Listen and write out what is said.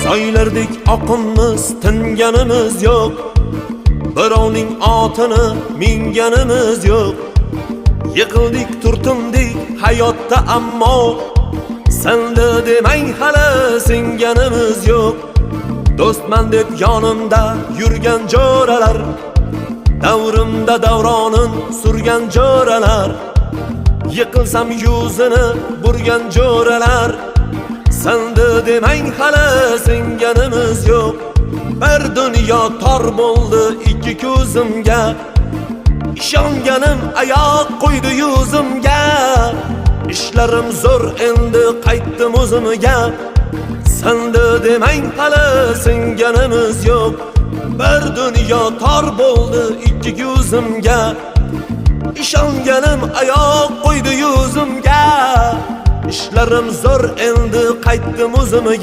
Soylardek oqimiz tinganimiz yo'q, birovning otini minganimiz yo'q. Yiqildik, turtindik hayotda, ammo senda demang hali singanimiz yo'q. Do'stman deb yonimda yurgan jo'ralar, davrimda davronin surgan jo'ralar, yiqilsam yuzini burgan jo'ralar, senda demang hali singanimiz yo'q. Bir dunyo tor bo'ldi ikki ko'zimga, ishonganim oyoq qo'ydi yuzimga. Ishlarim zo'r, endi qaytdim o'zimga, senda demang hali singanimiz yo'q. Bir dunyo tor bo'ldi ikki ko'zimga, ishonganim oyoq qo'ydi yuzimga. Ishlarim zo'r, endi qaytdim o'zimga.